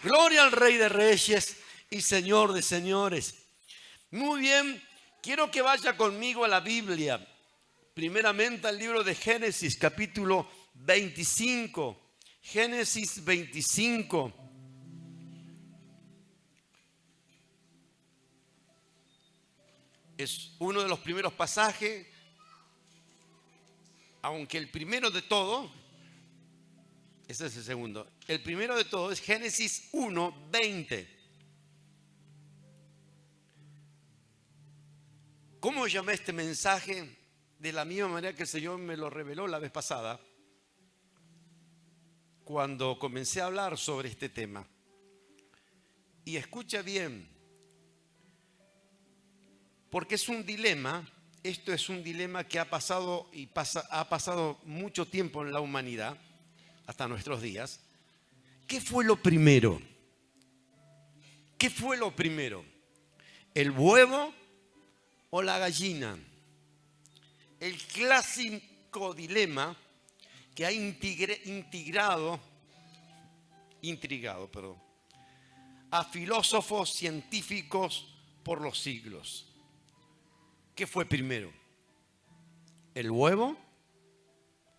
Gloria al Rey de Reyes y Señor de Señores. Muy bien, quiero que vaya conmigo a la Biblia. Primeramente al libro de Génesis, capítulo 25. Génesis 25. Es uno de los primeros pasajes, aunque el primero de todo, ese es el segundo. El primero de todo es Génesis 1, 20. ¿Cómo llamé este mensaje? De la misma manera que el Señor me lo reveló la vez pasada, cuando comencé a hablar sobre este tema. Y escucha bien, porque es un dilema. Esto es un dilema que ha pasado y ha pasado mucho tiempo en la humanidad, hasta nuestros días. ¿Qué fue lo primero? ¿Qué fue lo primero? ¿El huevo o la gallina? El clásico dilema que ha intrigado a filósofos científicos por los siglos. ¿Qué fue primero? ¿El huevo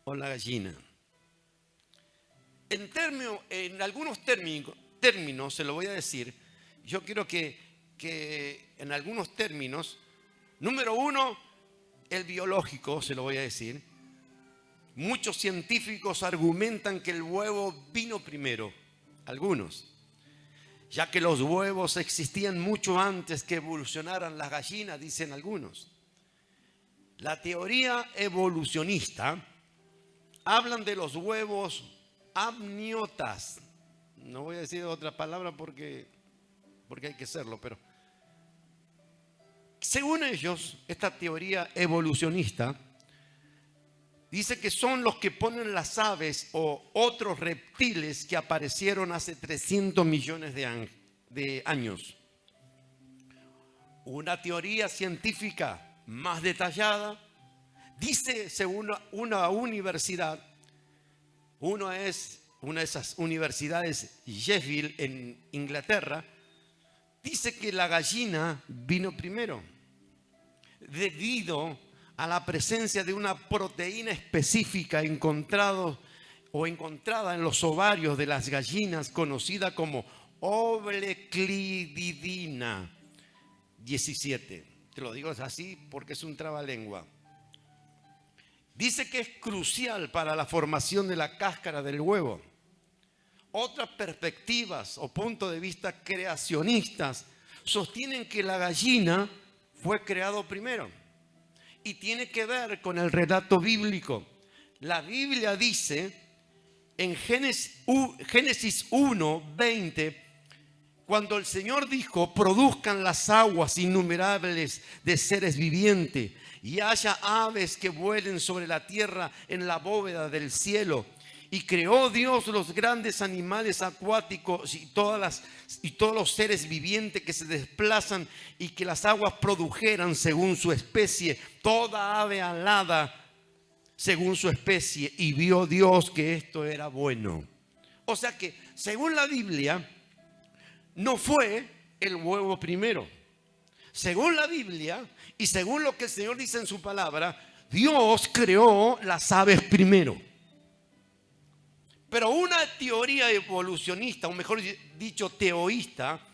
o la gallina? En algunos términos, se lo voy a decir. Yo quiero que en algunos términos, número uno, el biológico, se lo voy a decir. Muchos científicos argumentan que el huevo vino primero, algunos, ya que los huevos existían mucho antes que evolucionaran las gallinas, dicen algunos. La teoría evolucionista hablan de los huevos amniotas. No voy a decir otra palabra porque hay que hacerlo, pero según ellos, esta teoría evolucionista dice que son los que ponen las aves o otros reptiles que aparecieron hace 300 millones de años. Una teoría científica más detallada dice, según una universidad, una de esas universidades, Sheffield, en Inglaterra, dice que la gallina vino primero, debido a la presencia de una proteína específica encontrada en los ovarios de las gallinas, conocida como obleclidina 17. Te lo digo así porque es un trabalengua. Dice que es crucial para la formación de la cáscara del huevo. Otras perspectivas o puntos de vista creacionistas sostienen que la gallina fue creado primero y tiene que ver con el relato bíblico. La Biblia dice en Génesis 1, 20, cuando el Señor dijo: produzcan las aguas innumerables de seres vivientes y haya aves que vuelen sobre la tierra en la bóveda del cielo. Y creó Dios los grandes animales acuáticos y todos los seres vivientes que se desplazan, y que las aguas produjeran según su especie, toda ave alada según su especie. Y vio Dios que esto era bueno. O sea que, según la Biblia, no fue el huevo primero. Según la Biblia y según lo que el Señor dice en su palabra, Dios creó las aves primero. Pero una teoría evolucionista, o mejor dicho, teoísta,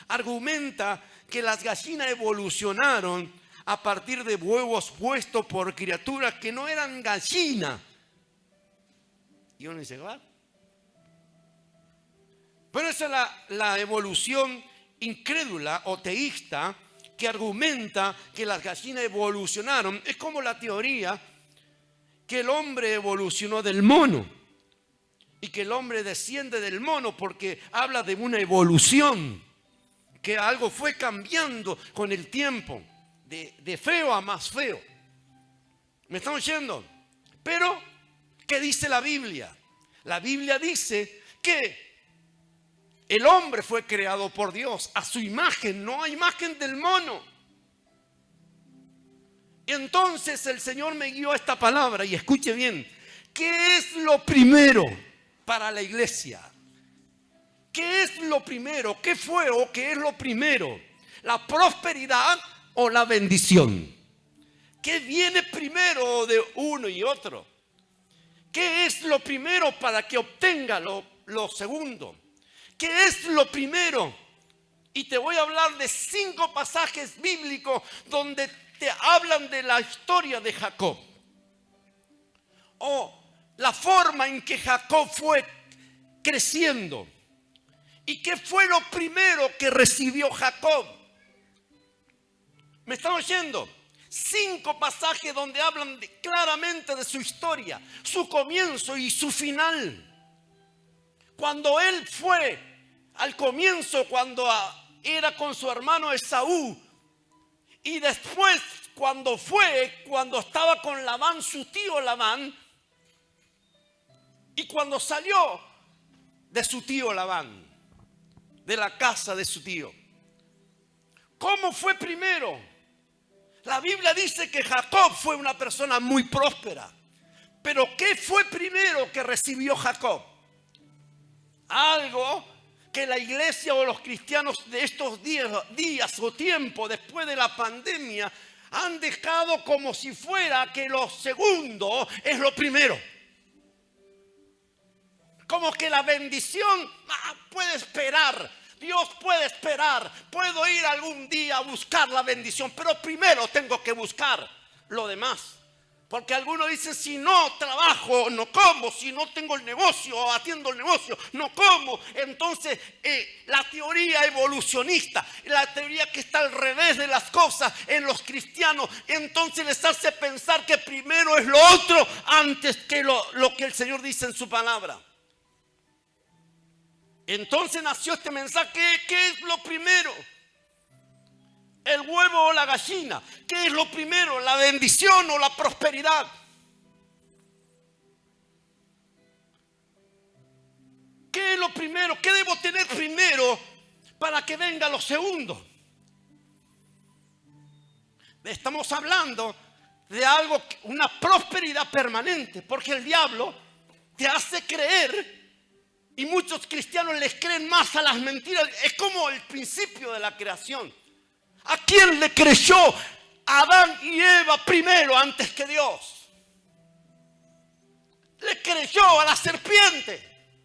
argumenta que las gallinas evolucionaron a partir de huevos puestos por criaturas que no eran gallinas. Y uno dice, ¿va? Pero esa es la evolución incrédula o teísta, que argumenta que las gallinas evolucionaron. Es como la teoría que el hombre evolucionó del mono y que el hombre desciende del mono, porque habla de una evolución, que algo fue cambiando con el tiempo, de feo a más feo. ¿Me están oyendo? Pero, ¿qué dice la Biblia? La Biblia dice que el hombre fue creado por Dios a su imagen, no a imagen del mono. Entonces el Señor me guió a esta palabra, y escuche bien: ¿qué es lo primero para la iglesia? ¿Qué es lo primero? ¿Qué fue o qué es lo primero? ¿La prosperidad o la bendición? ¿Qué viene primero de uno y otro? ¿Qué es lo primero para que obtenga lo segundo? ¿Qué es lo primero? Y te voy a hablar de 5 pasajes bíblicos donde te hablan de la historia de Jacob. O la forma en que Jacob fue creciendo. ¿Y qué fue lo primero que recibió Jacob? ¿Me están oyendo? 5 pasajes donde hablan claramente de su historia, su comienzo y su final. Cuando él fue al comienzo, cuando era con su hermano Esaú, y después cuando estaba con Labán, su tío Labán, y cuando salió de su tío Labán, de la casa de su tío. ¿Cómo fue primero? La Biblia dice que Jacob fue una persona muy próspera. Pero ¿qué fue primero que recibió Jacob? Algo que la iglesia o los cristianos de estos días o tiempo después de la pandemia han dejado como si fuera que lo segundo es lo primero. Como que la bendición puede esperar. Dios puede esperar. Puedo ir algún día a buscar la bendición, pero primero tengo que buscar lo demás. Porque algunos dicen, si no trabajo, no como. Si no tengo el negocio o atiendo el negocio, no como. Entonces, la teoría evolucionista, la teoría que está al revés de las cosas en los cristianos, entonces les hace pensar que primero es lo otro antes que lo que el Señor dice en su palabra. Entonces nació este mensaje. ¿Qué es lo primero? ¿El huevo o la gallina? ¿Qué es lo primero? ¿La bendición o la prosperidad? ¿Qué es lo primero? ¿Qué debo tener primero para que venga lo segundo? Estamos hablando de algo, una prosperidad permanente, porque el diablo te hace creer. Y muchos cristianos les creen más a las mentiras. Es como el principio de la creación. ¿A quién le creyó Adán y Eva primero antes que Dios? Le creyó a la serpiente.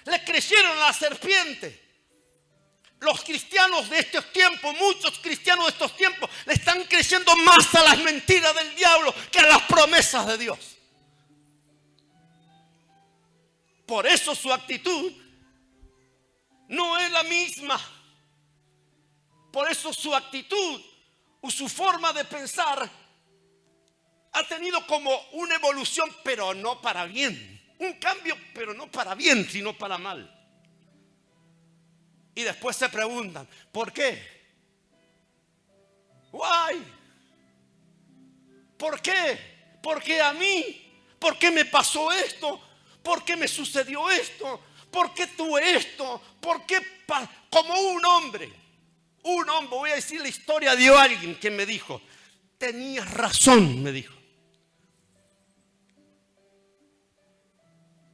Le creyeron a la serpiente. Los cristianos de estos tiempos, muchos cristianos de estos tiempos, le están creyendo más a las mentiras del diablo que a las promesas de Dios. Por eso su actitud no es la misma. Por eso su actitud o su forma de pensar ha tenido como una evolución, pero no para bien. Un cambio, pero no para bien, sino para mal. Y después se preguntan, ¿por qué? Why? ¿Por qué? ¿Por qué a mí? ¿Por qué me pasó esto? ¿Por qué me sucedió esto? ¿Por qué tuve esto? ¿Por qué? Como un hombre, voy a decir la historia de alguien que me dijo, tenías razón, me dijo.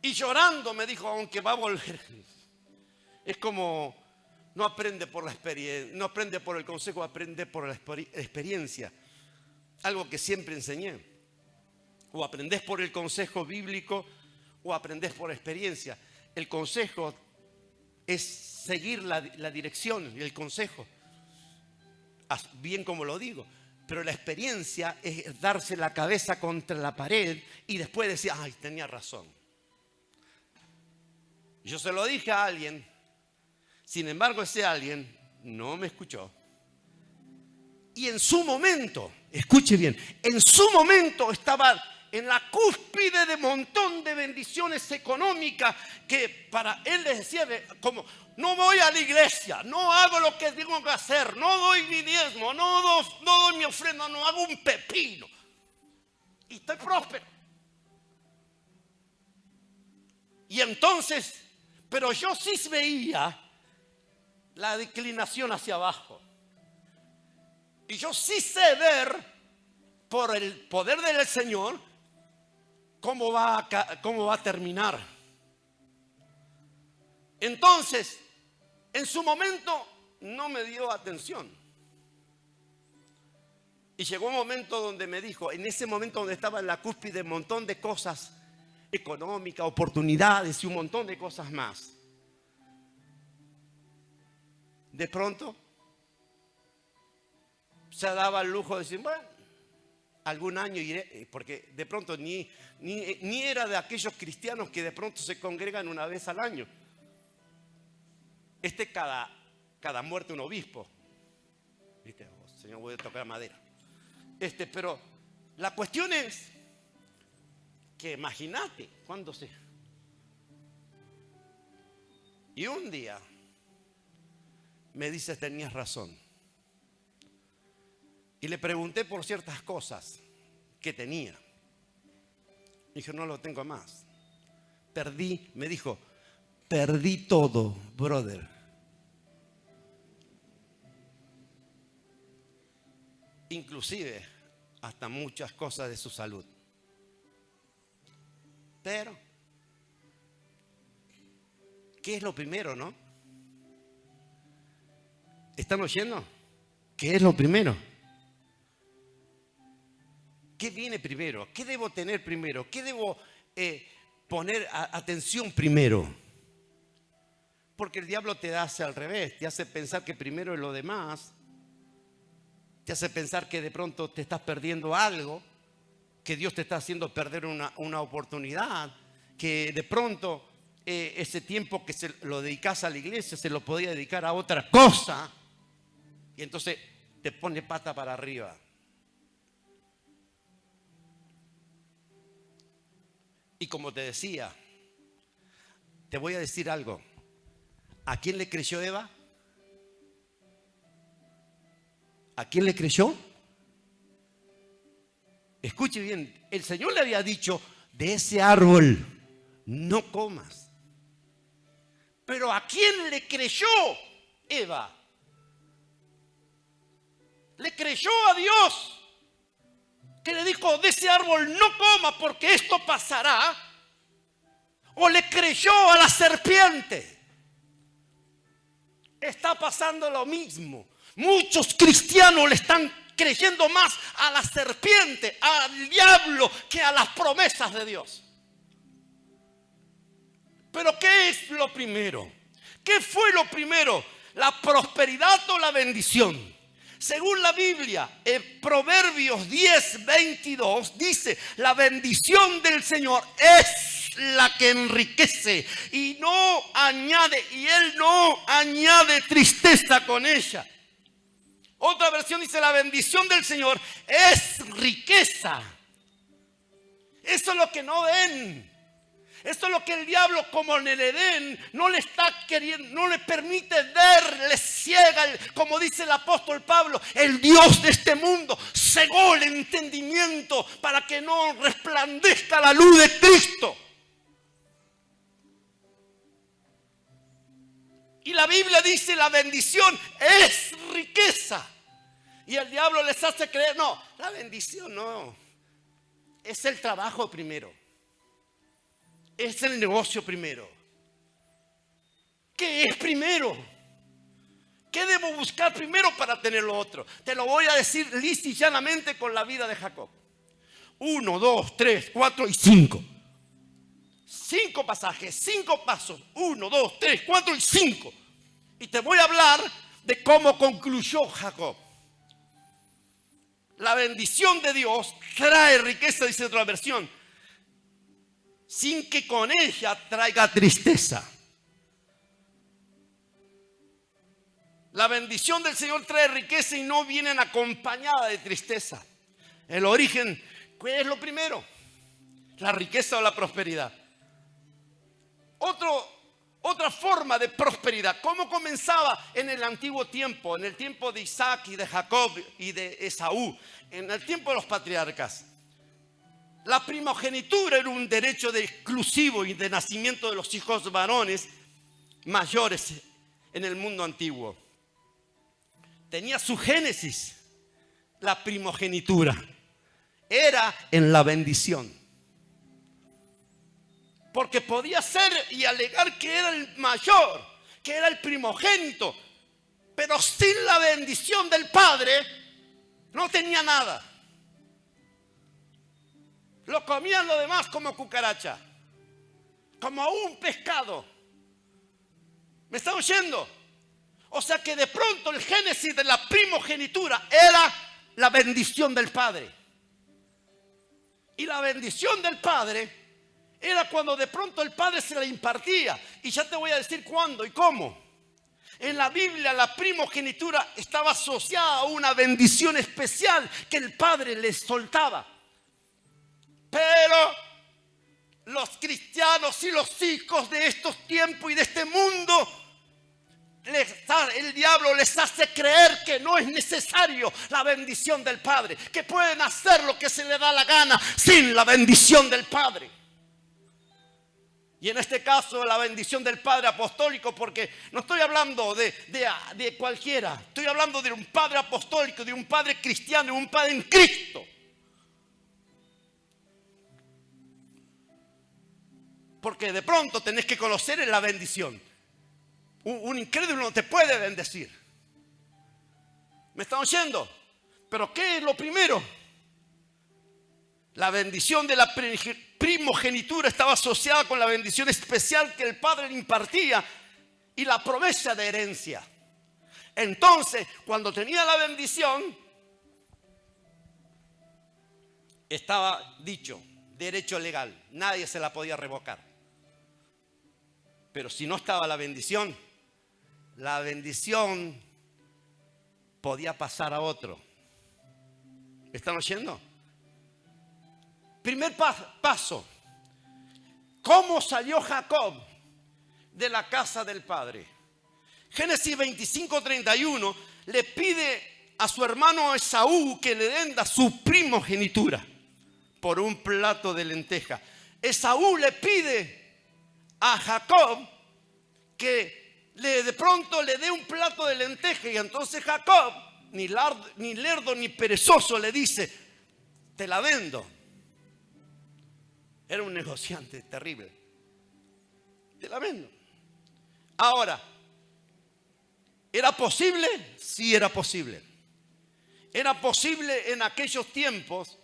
Y llorando me dijo, aunque va a volver. Es como, no aprende por la experiencia, no aprende por el consejo, aprende por la experiencia. Algo que siempre enseñé. O aprendés por el consejo bíblico o aprendés por experiencia. El consejo es seguir la dirección y el consejo, bien como lo digo. Pero la experiencia es darse la cabeza contra la pared y después decir, ay, tenía razón. Yo se lo dije a alguien, sin embargo ese alguien no me escuchó. Y en su momento, escuche bien, en su momento estaba en la cúspide de un montón de bendiciones económicas que para él les decía como, no voy a la iglesia, no hago lo que tengo que hacer, no doy mi diezmo, no doy mi ofrenda, no hago un pepino. Y estoy próspero. Y entonces, pero yo sí veía la declinación hacia abajo. Y yo sí sé ver por el poder del Señor cómo va a terminar. Entonces, en su momento no me dio atención. Y llegó un momento donde me dijo, en ese momento donde estaba en la cúspide de un montón de cosas económicas, oportunidades y un montón de cosas más. De pronto se daba el lujo de decir, bueno, algún año iré, porque de pronto ni era de aquellos cristianos que de pronto se congregan una vez al año. Cada muerte un obispo. ¿Viste? Oh, Señor, voy a tocar madera. Pero la cuestión es que imagínate cuándo se. Y un día me dice, tenías razón. Y le pregunté por ciertas cosas que tenía. Dije, no lo tengo más. Perdí, me dijo, perdí todo, brother. Inclusive hasta muchas cosas de su salud. Pero, ¿qué es lo primero, no? ¿Están oyendo? ¿Qué es lo primero? ¿Qué viene primero? ¿Qué debo tener primero? ¿Qué debo poner atención primero? Porque el diablo te hace al revés, te hace pensar que primero es lo demás. Te hace pensar que de pronto te estás perdiendo algo, que Dios te está haciendo perder una oportunidad, que de pronto ese tiempo que lo dedicas a la iglesia se lo podía dedicar a otra cosa, y entonces te pone pata para arriba. Y como te decía, te voy a decir algo. ¿A quién le creyó Eva? ¿A quién le creyó? Escuche bien, el Señor le había dicho, de ese árbol no comas. Pero ¿a quién le creyó Eva? Le creyó a Dios, que le dijo, de ese árbol no coma porque esto pasará. O le creyó a la serpiente. Está pasando lo mismo. Muchos cristianos le están creyendo más a la serpiente, al diablo, que a las promesas de Dios. Pero ¿qué es lo primero? ¿Qué fue lo primero? ¿La prosperidad o la bendición? Según la Biblia, en Proverbios 10:22 dice, la bendición del Señor es la que enriquece y Él no añade tristeza con ella. Otra versión dice, la bendición del Señor es riqueza. Eso es lo que no ven. Esto es lo que el diablo, como en el Edén, no le está queriendo, no le permite ver, le ciega, como dice el apóstol Pablo, el Dios de este mundo cegó el entendimiento para que no resplandezca la luz de Cristo. Y la Biblia dice, la bendición es riqueza. Y el diablo les hace creer, no, la bendición no, es el trabajo primero. Es el negocio primero. ¿Qué es primero? ¿Qué debo buscar primero para tener lo otro? Te lo voy a decir lisa y llanamente con la vida de Jacob. 1, 2, 3, 4 y 5. 5 pasajes, 5 pasos. 1, 2, 3, 4 y 5. Y te voy a hablar de cómo concluyó Jacob. La bendición de Dios trae riqueza, dice otra versión, sin que con ella traiga tristeza. La bendición del Señor trae riqueza y no vienen acompañada de tristeza. El origen, ¿qué es lo primero? ¿La riqueza o la prosperidad? Otra forma de prosperidad. ¿Cómo comenzaba en el antiguo tiempo? En el tiempo de Isaac y de Jacob y de Esaú. En el tiempo de los patriarcas. La primogenitura era un derecho exclusivo y de nacimiento de los hijos varones mayores en el mundo antiguo. Tenía su génesis, la primogenitura. Era en la bendición. Porque podía ser y alegar que era el mayor, que era el primogénito, pero sin la bendición del Padre no tenía nada. Lo comían los demás como cucaracha, como un pescado. ¿Me está oyendo? O sea que de pronto el génesis de la primogenitura era la bendición del Padre. Y la bendición del Padre era cuando de pronto el Padre se la impartía. Y ya te voy a decir cuándo y cómo. En la Biblia la primogenitura estaba asociada a una bendición especial que el Padre les soltaba. Pero los cristianos y los hijos de estos tiempos y de este mundo, el diablo les hace creer que no es necesario la bendición del Padre, que pueden hacer lo que se les da la gana sin la bendición del Padre. Y en este caso la bendición del Padre apostólico, porque no estoy hablando de cualquiera, estoy hablando de un Padre apostólico, de un Padre cristiano, de un Padre en Cristo. Porque de pronto tenés que conocer la bendición. Un incrédulo no te puede bendecir. ¿Me están oyendo? Pero ¿qué es lo primero? La bendición de la primogenitura estaba asociada con la bendición especial que el Padre le impartía y la promesa de herencia. Entonces, cuando tenía la bendición, estaba dicho, derecho legal, nadie se la podía revocar. Pero si no estaba la bendición podía pasar a otro. ¿Me están oyendo? Primer paso. ¿Cómo salió Jacob de la casa del padre? Génesis 25:31 le pide a su hermano Esaú que le venda su primogenitura por un plato de lenteja. Esaú le pide a Jacob que de pronto le dé un plato de lenteja, y entonces Jacob, ni lerdo ni perezoso, le dice: te la vendo. Era un negociante terrible. Te la vendo. Ahora, ¿era posible? Sí, era posible. Era posible en aquellos tiempos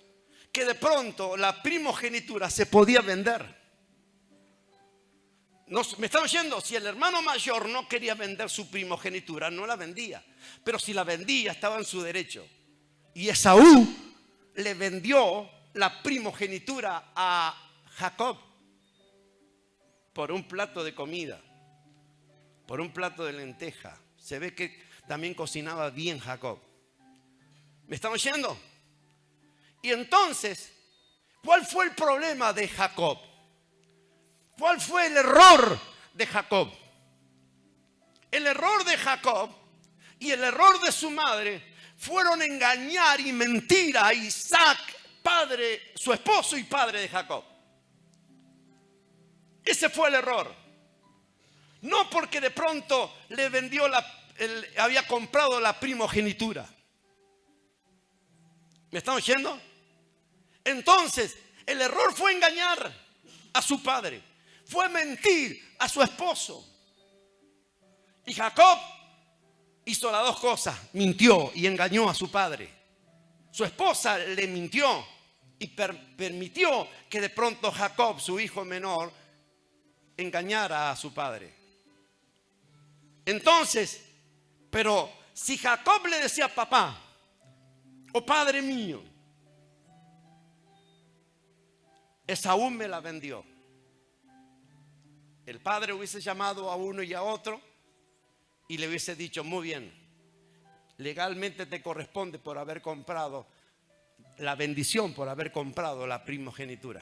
que de pronto la primogenitura se podía vender. ¿Me están oyendo? Si el hermano mayor no quería vender su primogenitura, no la vendía. Pero si la vendía, estaba en su derecho. Y Esaú le vendió la primogenitura a Jacob por un plato de comida, por un plato de lenteja. Se ve que también cocinaba bien Jacob. ¿Me están oyendo? Y entonces, ¿cuál fue el problema de Jacob? ¿Cuál fue el error de Jacob? El error de Jacob y el error de su madre fueron engañar y mentir a Isaac, su esposo y padre de Jacob. Ese fue el error. No porque de pronto le vendió había comprado la primogenitura. ¿Me están oyendo? Entonces, el error fue engañar a su padre. Fue mentir a su esposo. Y Jacob hizo las dos cosas. Mintió y engañó a su padre. Su esposa le mintió y permitió que de pronto Jacob, su hijo menor, engañara a su padre. Entonces, pero si Jacob le decía: papá o padre mío, Esaú me la vendió, el padre hubiese llamado a uno y a otro y le hubiese dicho: muy bien, legalmente te corresponde por haber comprado la bendición, por haber comprado la primogenitura.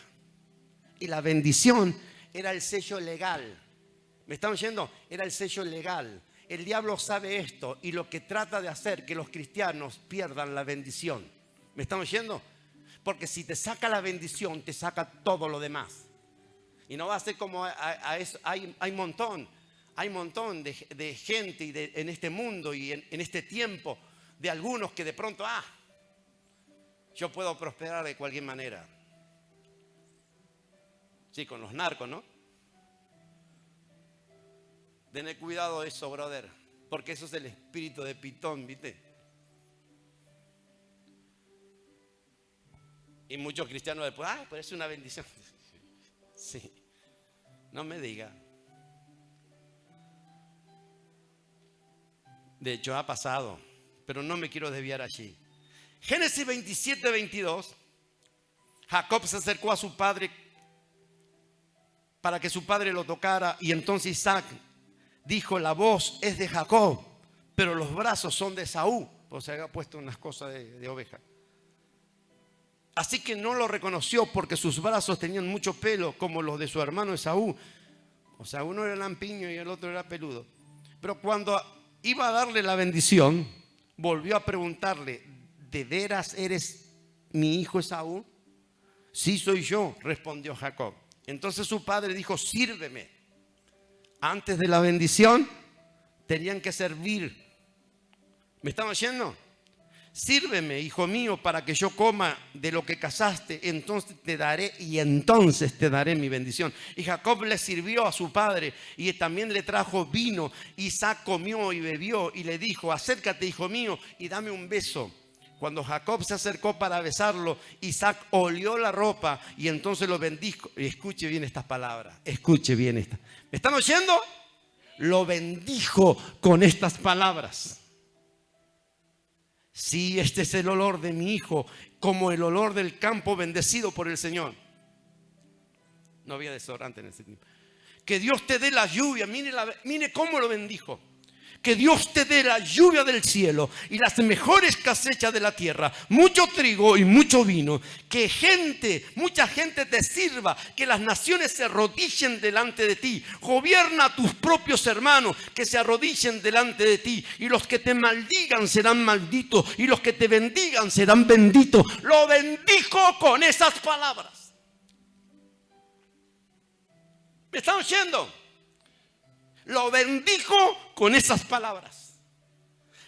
Y la bendición era el sello legal. ¿Me están oyendo? Era el sello legal. El diablo sabe esto y lo que trata de hacer que los cristianos pierdan la bendición. ¿Me están oyendo? Porque si te saca la bendición, te saca todo lo demás. Y no va a ser como hay un montón de gente en este mundo y en este tiempo, de algunos que de pronto, yo puedo prosperar de cualquier manera. Sí, con los narcos, ¿no? Tené cuidado de eso, brother, porque eso es el espíritu de Pitón, ¿viste? Y muchos cristianos después, pero es una bendición. Sí, no me diga. De hecho ha pasado, pero no me quiero desviar allí. Génesis 27, 22. Jacob se acercó a su padre para que su padre lo tocara, y entonces Isaac dijo: la voz es de Jacob, pero los brazos son de Esaú. Pues se había puesto unas cosas de oveja. Así que no lo reconoció porque sus brazos tenían mucho pelo como los de su hermano Esaú. O sea, uno era lampiño y el otro era peludo. Pero cuando iba a darle la bendición, volvió a preguntarle: ¿de veras eres mi hijo Esaú? Sí, soy yo, respondió Jacob. Entonces su padre dijo: sírveme. Antes de la bendición tenían que servir. ¿Me están oyendo? Sírveme, hijo mío, para que yo coma de lo que cazaste, entonces te daré mi bendición. Y Jacob le sirvió a su padre y también le trajo vino. Isaac comió y bebió y le dijo: acércate, hijo mío, y dame un beso. Cuando Jacob se acercó para besarlo, Isaac olió la ropa y entonces lo bendijo. Y escuche bien estas palabras, escuche bien estas. ¿Me están oyendo? Lo bendijo con estas palabras: sí, este es el olor de mi hijo, como el olor del campo bendecido por el Señor. No había desodorante en ese tiempo. Que Dios te dé la lluvia. Mire cómo lo bendijo. Que Dios te dé la lluvia del cielo y las mejores cosechas de la tierra, mucho trigo y mucho vino. Que mucha gente te sirva, que las naciones se arrodillen delante de ti. Gobierna a tus propios hermanos, que se arrodillen delante de ti. Y los que te maldigan serán malditos, y los que te bendigan serán benditos. Lo bendijo con esas palabras. ¿Me están oyendo? Lo bendijo con esas palabras.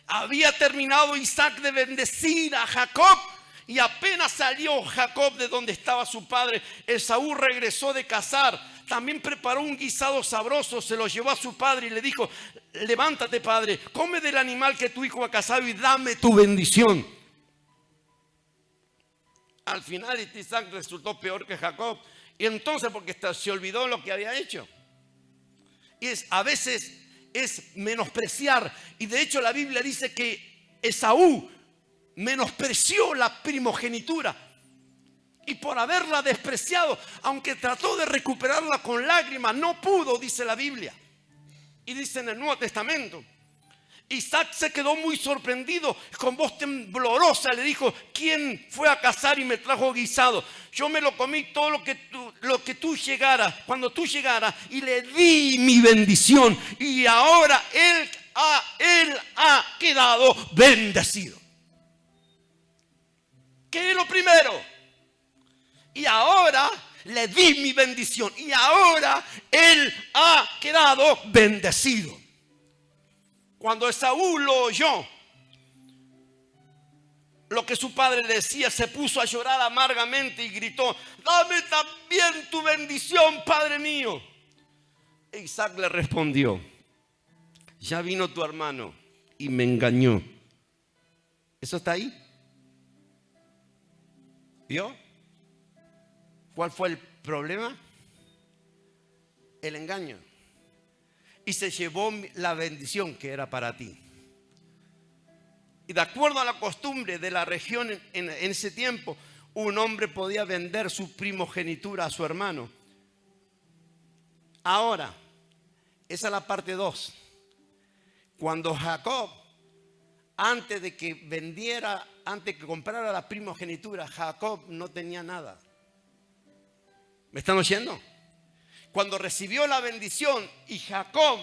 Había terminado Isaac de bendecir a Jacob y apenas salió Jacob de donde estaba su padre, Esaú regresó de cazar. También preparó un guisado sabroso, se lo llevó a su padre y le dijo: levántate, padre, come del animal que tu hijo ha cazado y dame tu bendición. Al final Isaac resultó peor que Jacob. Y entonces, porque se olvidó lo que había hecho. Y a veces es menospreciar. Y de hecho la Biblia dice que Esaú menospreció la primogenitura. Y por haberla despreciado, aunque trató de recuperarla con lágrimas, no pudo, dice la Biblia. Y dice en el Nuevo Testamento. Isaac se quedó muy sorprendido, con voz temblorosa le dijo: ¿quién fue a cazar y me trajo guisado? Yo me lo comí todo lo que tú llegaras, cuando tú llegaras, y le di mi bendición, y ahora él ha quedado bendecido. ¿Qué es lo primero? Y ahora le di mi bendición, y ahora él ha quedado bendecido. Cuando Esaú lo oyó, lo que su padre le decía, se puso a llorar amargamente y gritó: dame también tu bendición, padre mío. E Isaac le respondió: ya vino tu hermano y me engañó. ¿Eso está ahí? ¿Vio? ¿Cuál fue el problema? El engaño. Y se llevó la bendición que era para ti. Y de acuerdo a la costumbre de la región en ese tiempo, un hombre podía vender su primogenitura a su hermano. Ahora, esa es la parte 2. Cuando Jacob, antes de que comprara la primogenitura, Jacob no tenía nada. ¿Me están oyendo? Cuando recibió la bendición y Jacob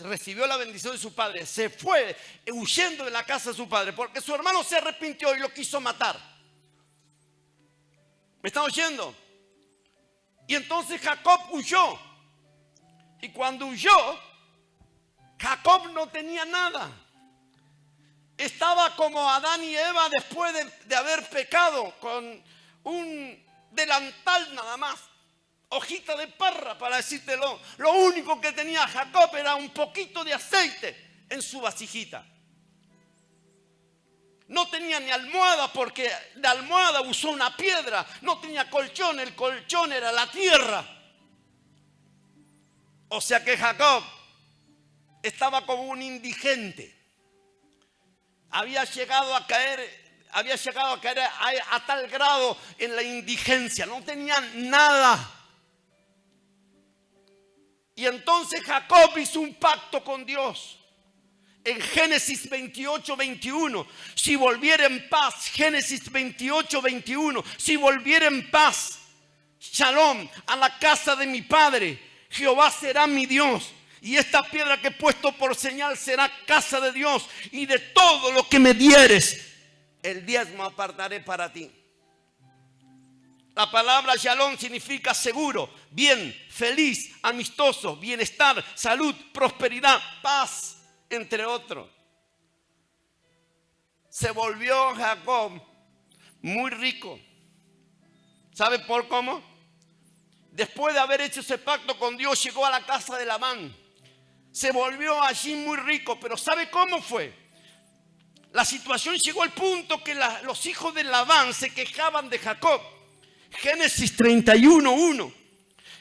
recibió la bendición de su padre, se fue huyendo de la casa de su padre porque su hermano se arrepintió y lo quiso matar. ¿Me están oyendo? Y entonces Jacob huyó. Y cuando huyó, Jacob no tenía nada. Estaba como Adán y Eva después de haber pecado, con un delantal nada más. hojita de parra para decírtelo. Lo único que tenía Jacob era un poquito de aceite en su vasijita. No tenía ni almohada porque de almohada usó una piedra. No tenía colchón, el colchón era la tierra. O sea que Jacob estaba como un indigente. Había llegado a caer a tal grado en la indigencia. No tenía nada. Y entonces Jacob hizo un pacto con Dios. En Génesis 28, 21, si volviera en paz, Génesis 28, 21, si volviera en paz, Shalom, a la casa de mi padre, Jehová será mi Dios, y esta piedra que he puesto por señal será casa de Dios, y de todo lo que me dieres, el diezmo apartaré para ti. La palabra Shalom significa seguro, bien, feliz, amistoso, bienestar, salud, prosperidad, paz, entre otros. Se volvió Jacob muy rico. ¿Sabe por cómo? Después de haber hecho ese pacto con Dios, llegó a la casa de Labán. Se volvió allí muy rico, pero ¿sabe cómo fue? La situación llegó al punto que los hijos de Labán se quejaban de Jacob. Génesis 31, 1.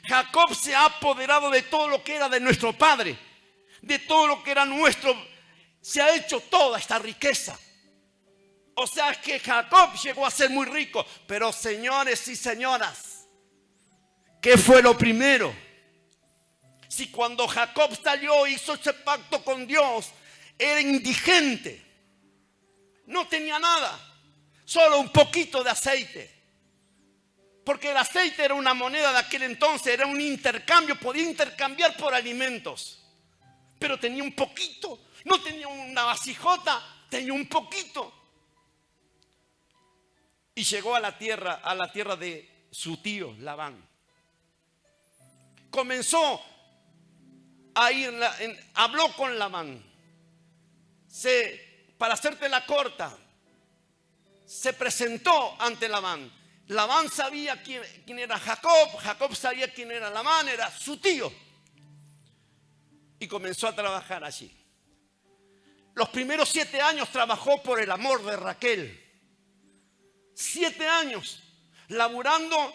Jacob se ha apoderado de todo lo que era de nuestro padre, de todo lo que era nuestro. Se ha hecho toda esta riqueza. O sea que Jacob llegó a ser muy rico. Pero señores y señoras, ¿qué fue lo primero? Si cuando Jacob salió e hizo ese pacto con Dios, era indigente, no tenía nada, solo un poquito de aceite. Porque el aceite era una moneda de aquel entonces, era un intercambio, podía intercambiar por alimentos. Pero tenía un poquito, no tenía una vasijota, tenía un poquito. Y llegó a la tierra de su tío Labán. Comenzó a ir, habló con Labán. Para hacerte la corta, se presentó ante Labán. Labán sabía quién era Jacob, Jacob sabía quién era Labán, era su tío. Y comenzó a trabajar allí. Los primeros 7 años trabajó por el amor de Raquel. 7 años laburando.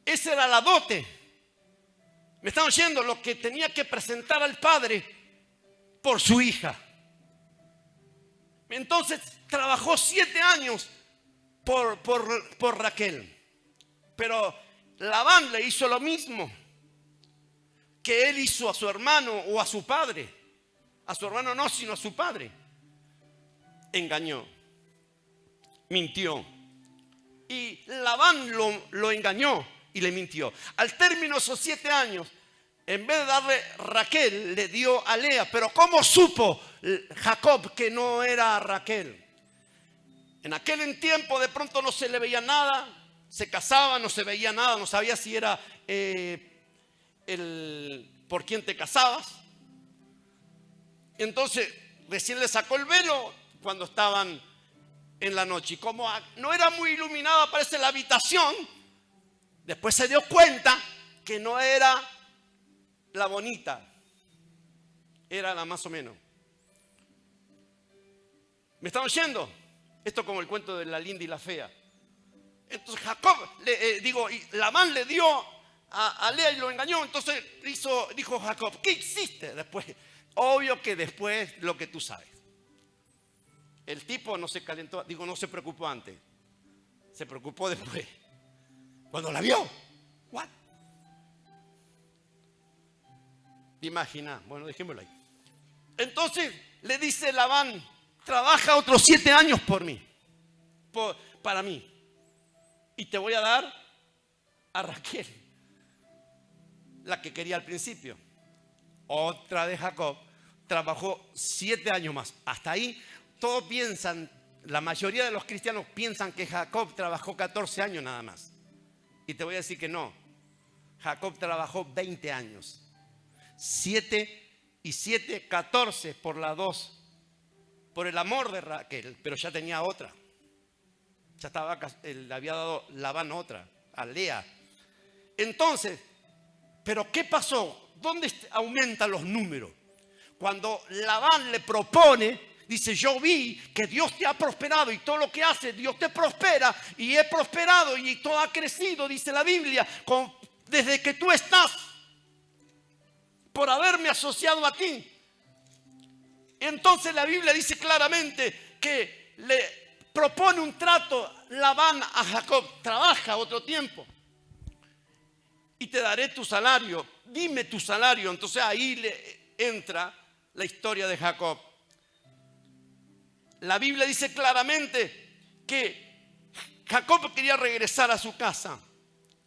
Esa era la dote. ¿Me están oyendo? Lo que tenía que presentar al padre por su hija. Entonces trabajó 7 años por Raquel. Pero Labán le hizo lo mismo que él hizo a su hermano o a su padre. A su hermano no, sino a su padre. Engañó, mintió. Y Labán lo engañó y le mintió. Al término de esos 7 años, en vez de darle Raquel, le dio a Lea. Pero ¿cómo supo Jacob que no era Raquel? En aquel tiempo de pronto no se le veía nada. Se casaba, no se veía nada. No sabía si era por quién te casabas. Entonces recién le sacó el velo cuando estaban en la noche. Y como no era muy iluminada, parece, la habitación, después se dio cuenta que no era la bonita, era la más o menos. ¿Me están oyendo? Esto como el cuento de la linda y la fea. Entonces Jacob, Labán le dio a Lea y lo engañó. Entonces dijo Jacob, ¿qué hiciste después? Obvio que después lo que tú sabes. El tipo no se calentó, no se preocupó antes. Se preocupó después. Cuando la vio. ¿What? Imagina, bueno, dejémoslo ahí. Entonces le dice Labán, trabaja otros 7 años por mí, para mí. Y te voy a dar a Raquel, la que quería al principio. Otra de Jacob, trabajó 7 años más. Hasta ahí todos piensan, la mayoría de los cristianos piensan que Jacob trabajó 14 años nada más. Y te voy a decir que no. Jacob trabajó 20 años. 7 y 7, 14 por las dos. Por el amor de Raquel, pero ya tenía otra. Ya le había dado Labán otra, a Lea. Entonces, ¿pero qué pasó? ¿Dónde aumentan los números? Cuando Labán le propone, dice, yo vi que Dios te ha prosperado y todo lo que hace, Dios te prospera y he prosperado y todo ha crecido, dice la Biblia, desde que tú estás, por haberme asociado a ti. Entonces la Biblia dice claramente que le propone un trato Labán a Jacob: trabaja otro tiempo y te daré tu salario, dime tu salario. Entonces ahí le entra la historia de Jacob. La Biblia dice claramente que Jacob quería regresar a su casa,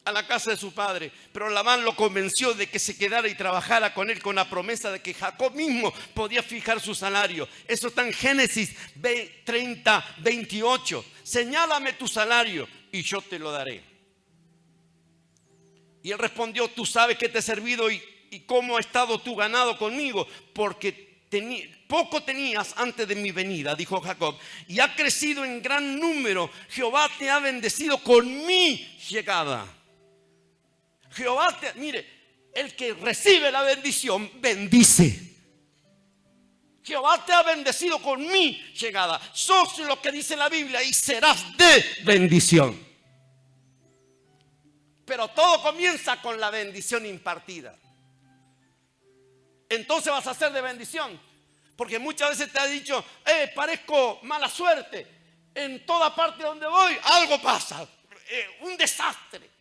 a la casa de su padre, pero Labán lo convenció de que se quedara y trabajara con él, con la promesa de que Jacob mismo podía fijar su salario. Eso está en Génesis 30, 28. Señálame tu salario y yo te lo daré. Y él respondió: tú sabes que te he servido y cómo ha estado tu ganado conmigo, porque poco tenías antes de mi venida, dijo Jacob, y ha crecido en gran número. Jehová te ha bendecido con mi llegada. Mire, el que recibe la bendición, bendice. Jehová te ha bendecido con mi llegada. Sos lo que dice la Biblia y serás de bendición. Pero todo comienza con la bendición impartida. Entonces vas a ser de bendición. Porque muchas veces te ha dicho: parezco mala suerte. En toda parte donde voy, algo pasa. Un desastre.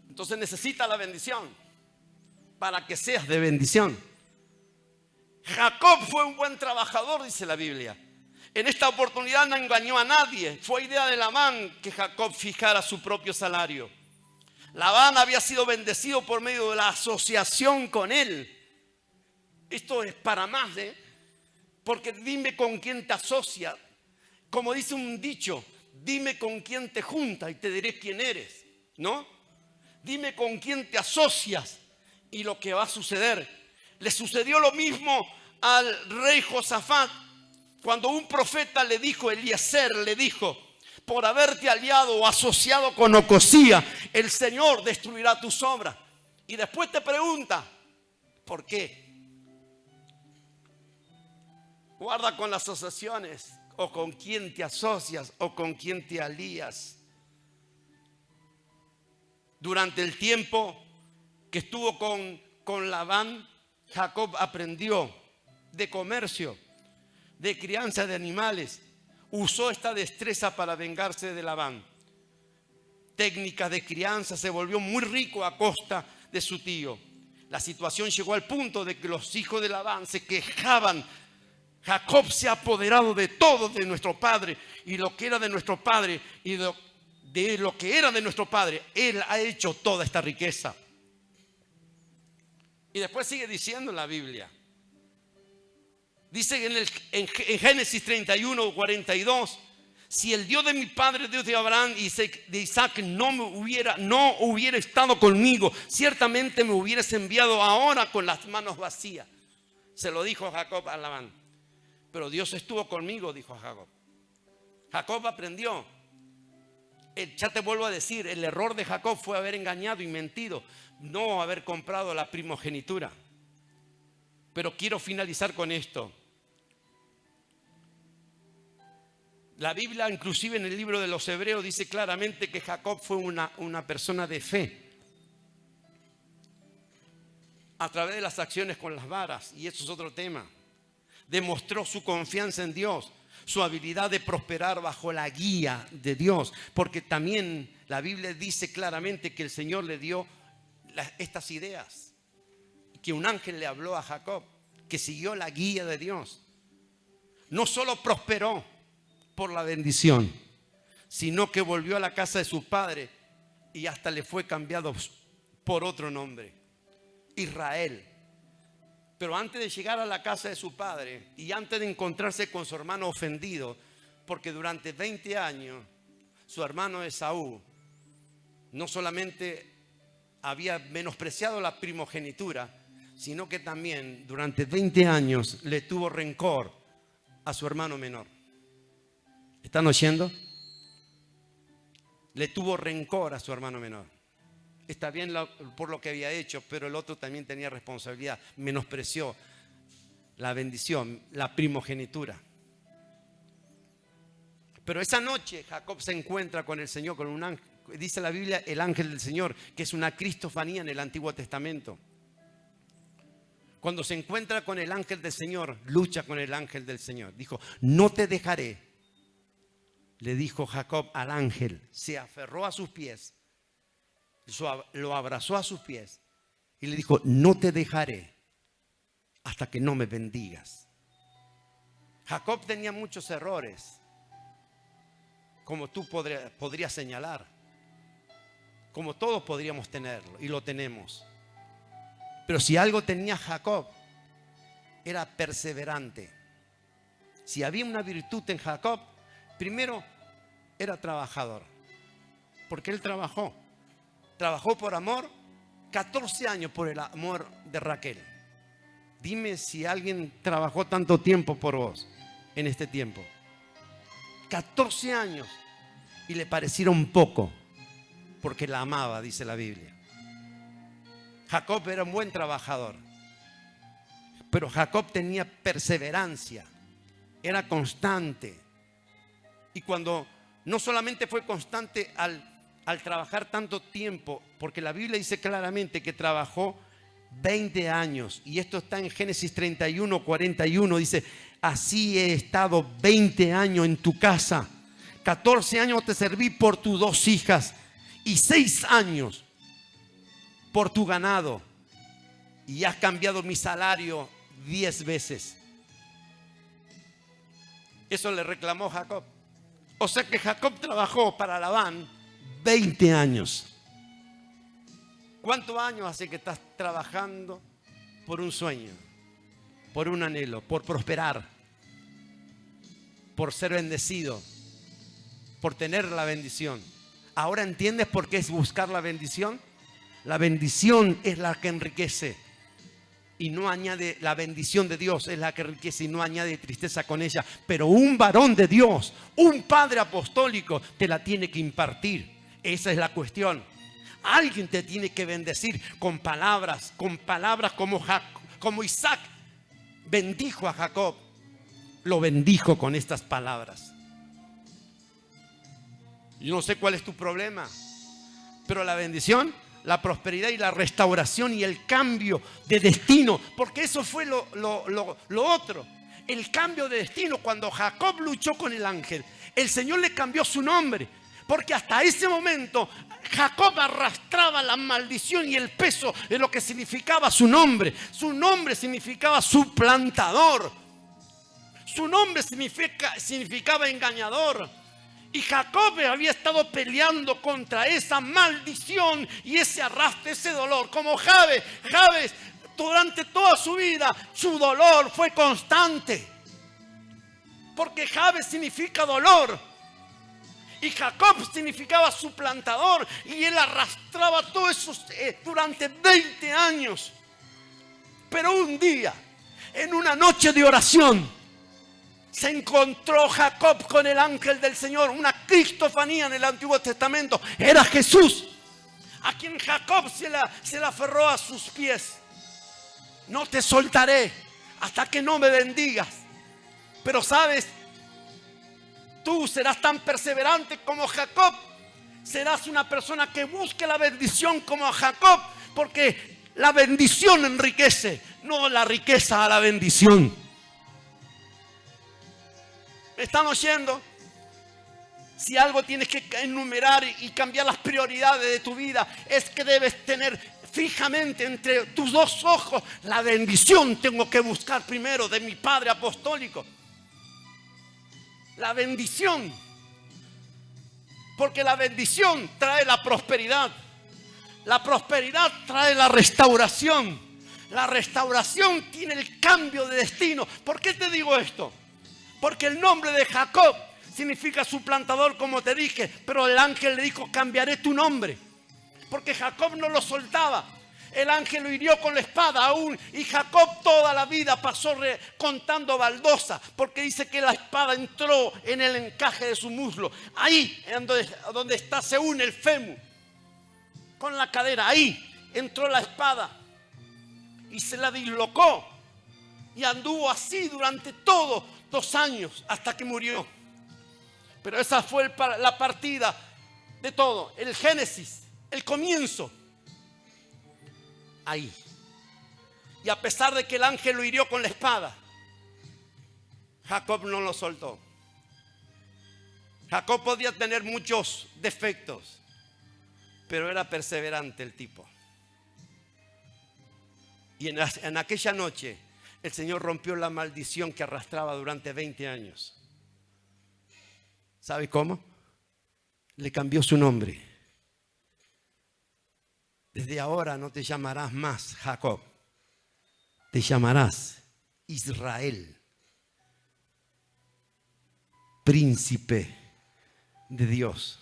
Entonces necesitas la bendición para que seas de bendición. Jacob fue un buen trabajador, dice la Biblia. En esta oportunidad no engañó a nadie. Fue idea de Labán que Jacob fijara su propio salario. Labán había sido bendecido por medio de la asociación con él. Esto es para más, porque dime con quién te asocias. Como dice un dicho: dime con quién te juntas y te diré quién eres, ¿no? Dime con quién te asocias y lo que va a suceder. Le sucedió lo mismo al rey Josafat, cuando un profeta le dijo, Eliezer le dijo: por haberte aliado o asociado con Ocosía, el Señor destruirá tus obras. Y después te pregunta: ¿por qué? Guarda con las asociaciones, o con quién te asocias, o con quién te alías. Durante el tiempo que estuvo con Labán, Jacob aprendió de comercio, de crianza de animales. Usó esta destreza para vengarse de Labán. Técnicas de crianza, se volvió muy rico a costa de su tío. La situación llegó al punto de que los hijos de Labán se quejaban: Jacob se ha apoderado de todo de nuestro padre, y lo que era de nuestro padre y de lo que era de nuestro padre, él ha hecho toda esta riqueza. Y después sigue diciendo en la Biblia, dice en Génesis 31, 42: si el Dios de mi padre, Dios de Abraham y de Isaac, no hubiera estado conmigo, ciertamente me hubieras enviado ahora con las manos vacías. Se lo dijo Jacob a Labán. Pero Dios estuvo conmigo, dijo Jacob. Jacob aprendió. Ya te vuelvo a decir, el error de Jacob fue haber engañado y mentido, no haber comprado la primogenitura. Pero quiero finalizar con esto. La Biblia, inclusive en el libro de los Hebreos, dice claramente que Jacob fue una persona de fe a través de las acciones con las varas, y eso es otro tema. Demostró su confianza en Dios, su habilidad de prosperar bajo la guía de Dios, porque también la Biblia dice claramente que el Señor le dio estas ideas, que un ángel le habló a Jacob, que siguió la guía de Dios. No solo prosperó por la bendición, sino que volvió a la casa de su padre y hasta le fue cambiado por otro nombre: Israel. Pero antes de llegar a la casa de su padre y antes de encontrarse con su hermano ofendido, porque durante 20 años su hermano Esaú no solamente había menospreciado la primogenitura, sino que también durante 20 años le tuvo rencor a su hermano menor. ¿Están oyendo? Le tuvo rencor a su hermano menor. Está bien por lo que había hecho, pero el otro también tenía responsabilidad. Menospreció la bendición, la primogenitura. Pero esa noche Jacob se encuentra con el Señor, con un ángel. Dice la Biblia, el ángel del Señor, que es una cristofanía en el Antiguo Testamento. Cuando se encuentra con el ángel del Señor, lucha con el ángel del Señor. Dijo, no te dejaré. Le dijo Jacob al ángel, se aferró a sus pies, lo abrazó a sus pies y le dijo, no te dejaré hasta que no me bendigas. Jacob tenía muchos errores, como tú podrías señalar, como todos podríamos tenerlo y lo tenemos. Pero si algo tenía Jacob, era perseverante. Si había una virtud en Jacob, primero era trabajador, porque él trabajó por amor, 14 años por el amor de Raquel. Dime si alguien trabajó tanto tiempo por vos en este tiempo. 14 años y le parecieron poco, porque la amaba, dice la Biblia. Jacob era un buen trabajador, pero Jacob tenía perseverancia, era constante. Y cuando no solamente fue constante al trabajar tanto tiempo, porque la Biblia dice claramente que trabajó 20 años, y esto está en Génesis 31, 41, dice, así he estado 20 años en tu casa, 14 años te serví por tus 2 hijas, y 6 años por tu ganado, y has cambiado mi salario 10 veces. Eso le reclamó Jacob. O sea que Jacob trabajó para Labán 20 años. ¿Cuántos años hace que estás trabajando por un sueño, por un anhelo, por prosperar, por ser bendecido, por tener la bendición? ¿Ahora entiendes por qué es buscar la bendición? La bendición es la que enriquece y no añade, la bendición de Dios es la que enriquece y no añade tristeza con ella. Pero un varón de Dios, un padre apostólico, te la tiene que impartir. Esa es la cuestión. Alguien te tiene que bendecir con palabras como Isaac bendijo a Jacob. Lo bendijo con estas palabras. Yo no sé cuál es tu problema, pero la bendición, la prosperidad y la restauración y el cambio de destino, porque eso fue lo otro, el cambio de destino. Cuando Jacob luchó con el ángel, el Señor le cambió su nombre, porque hasta ese momento Jacob arrastraba la maldición y el peso de lo que significaba su nombre. Su nombre significaba suplantador, su nombre significaba engañador. Y Jacob había estado peleando contra esa maldición y ese arrastre, ese dolor. Como Jabes, durante toda su vida, su dolor fue constante. Porque Jabes significa dolor. Y Jacob significaba suplantador. Y él arrastraba todo eso durante 20 años. Pero un día, en una noche de oración, se encontró Jacob con el ángel del Señor, una cristofanía en el Antiguo Testamento. Era Jesús, a quien Jacob se le aferró a sus pies. No te soltaré hasta que no me bendigas. Pero sabes, tú serás tan perseverante como Jacob. Serás una persona que busque la bendición como Jacob, porque la bendición enriquece, no la riqueza a la bendición. ¿Me están oyendo? Si algo tienes que enumerar y cambiar las prioridades de tu vida, es que debes tener fijamente entre tus 2 ojos la bendición. Tengo que buscar primero de mi Padre apostólico. La bendición. Porque la bendición trae la prosperidad. La prosperidad trae la restauración. La restauración tiene el cambio de destino. ¿Por qué te digo esto? Porque el nombre de Jacob significa suplantador, como te dije, pero el ángel le dijo, cambiaré tu nombre. Porque Jacob no lo soltaba. El ángel lo hirió con la espada aún, y Jacob toda la vida pasó contando baldosa, porque dice que la espada entró en el encaje de su muslo. Ahí, donde está, se une el fémur. con la cadera. Ahí entró la espada y se la dislocó. Y anduvo así durante todos 2 años hasta que murió. Pero esa fue la partida de todo. El génesis, el comienzo. Ahí. Y a pesar de que el ángel lo hirió con la espada, Jacob no lo soltó. Jacob podía tener muchos defectos, pero era perseverante el tipo. Y en aquella noche el Señor rompió la maldición que arrastraba durante 20 años. ¿Sabe cómo? Le cambió su nombre. Desde ahora no te llamarás más Jacob, te llamarás Israel, príncipe de Dios.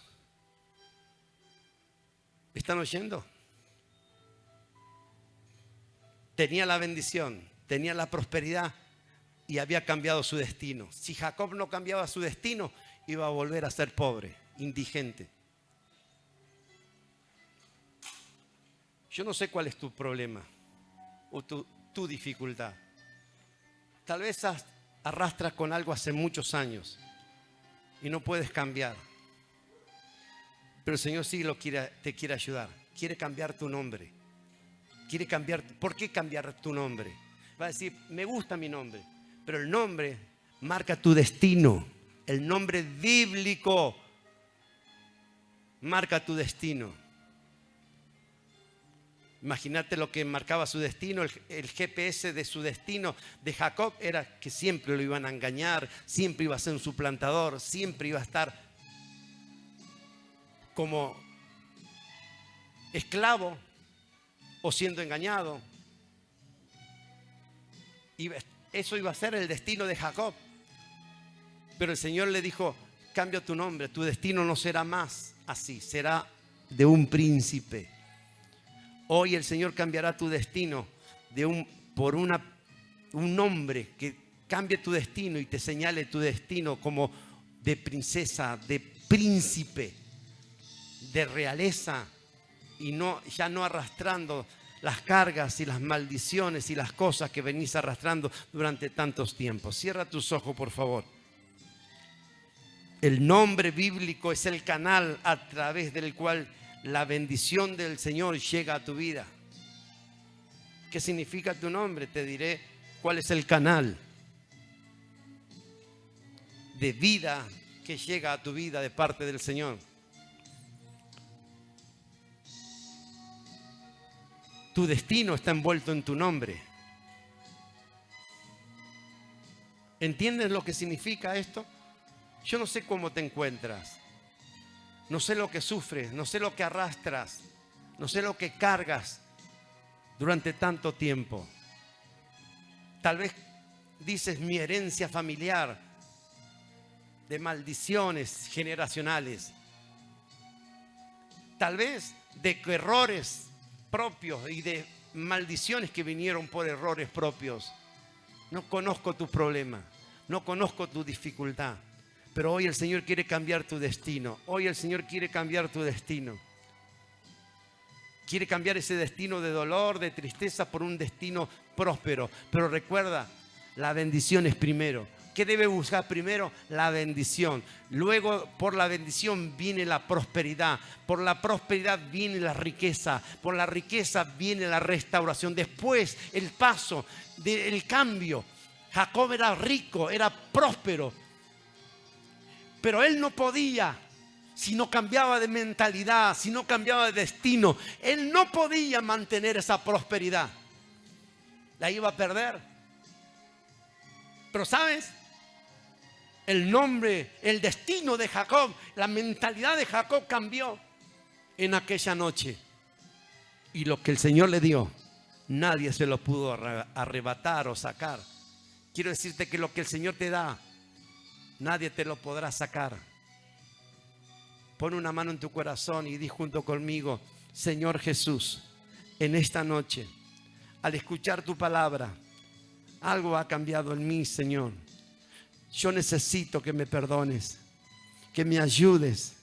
¿Me están oyendo? Tenía la bendición, tenía la prosperidad y había cambiado su destino. Si Jacob no cambiaba su destino, iba a volver a ser pobre, indigente. Yo no sé cuál es tu problema o tu dificultad. Tal vez arrastras con algo hace muchos años y no puedes cambiar. Pero el Señor sí te quiere ayudar. Quiere cambiar tu nombre. Quiere cambiar. ¿Por qué cambiar tu nombre? Va a decir, me gusta mi nombre. Pero el nombre marca tu destino. El nombre bíblico marca tu destino. Imagínate lo que marcaba su destino. El GPS de su destino de Jacob era que siempre lo iban a engañar, siempre iba a ser un suplantador, siempre iba a estar como esclavo o siendo engañado. Y eso iba a ser el destino de Jacob. Pero el Señor le dijo, cambia tu nombre, tu destino no será más así, será de un príncipe. Hoy el Señor cambiará tu destino por un nombre que cambie tu destino y te señale tu destino como de princesa, de príncipe, de realeza, y ya no arrastrando las cargas y las maldiciones y las cosas que venís arrastrando durante tantos tiempos. Cierra tus ojos, por favor. El nombre bíblico es el canal a través del cual la bendición del Señor llega a tu vida. ¿Qué significa tu nombre? Te diré cuál es el canal de vida que llega a tu vida de parte del Señor. Tu destino está envuelto en tu nombre. ¿Entiendes lo que significa esto? Yo no sé cómo te encuentras. No sé lo que sufres, no sé lo que arrastras, no sé lo que cargas durante tanto tiempo. Tal vez dices mi herencia familiar de maldiciones generacionales. Tal vez de errores propios y de maldiciones que vinieron por errores propios. No conozco tu problema, no conozco tu dificultad. Pero hoy el Señor quiere cambiar tu destino. Hoy el Señor quiere cambiar tu destino. Quiere cambiar ese destino de dolor, de tristeza por un destino próspero. Pero recuerda, la bendición es primero. ¿Qué debe buscar primero? La bendición. Luego, por la bendición viene la prosperidad. Por la prosperidad viene la riqueza. Por la riqueza viene la restauración. Después, el paso del cambio. Jacob era rico, era próspero. Pero él no podía, si no cambiaba de mentalidad, si no cambiaba de destino, él no podía mantener esa prosperidad. La iba a perder. Pero ¿sabes? El nombre, el destino de Jacob, la mentalidad de Jacob cambió en aquella noche. Y lo que el Señor le dio, nadie se lo pudo arrebatar o sacar. Quiero decirte que lo que el Señor te da, nadie te lo podrá sacar. Pon una mano en tu corazón y di junto conmigo, Señor Jesús, en esta noche, al escuchar tu palabra, algo ha cambiado en mí, Señor. Yo necesito que me perdones, que me ayudes.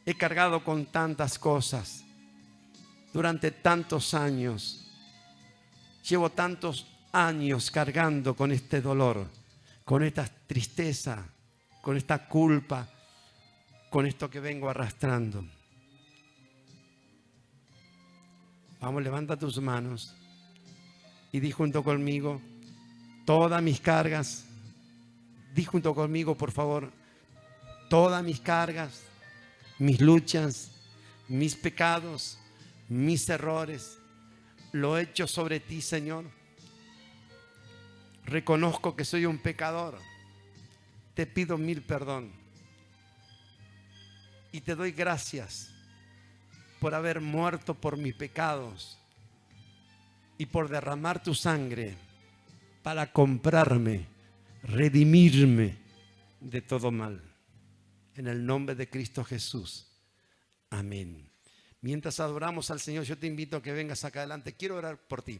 He cargado con tantas cosas. durante tantos años. Llevo tantos años cargando con este dolor, con esta tristeza, con esta culpa, con esto que vengo arrastrando. Vamos, levanta tus manos y di junto conmigo: todas mis cargas. Di junto conmigo, por favor: todas mis cargas, mis luchas, mis pecados, mis errores, lo he hecho sobre ti, Señor. Reconozco que soy un pecador. Te pido mil perdón. Y te doy gracias por haber muerto por mis pecados y por derramar tu sangre para comprarme, redimirme de todo mal. En el nombre de Cristo Jesús. Amén. Mientras adoramos al Señor, yo te invito a que vengas acá adelante. Quiero orar por ti.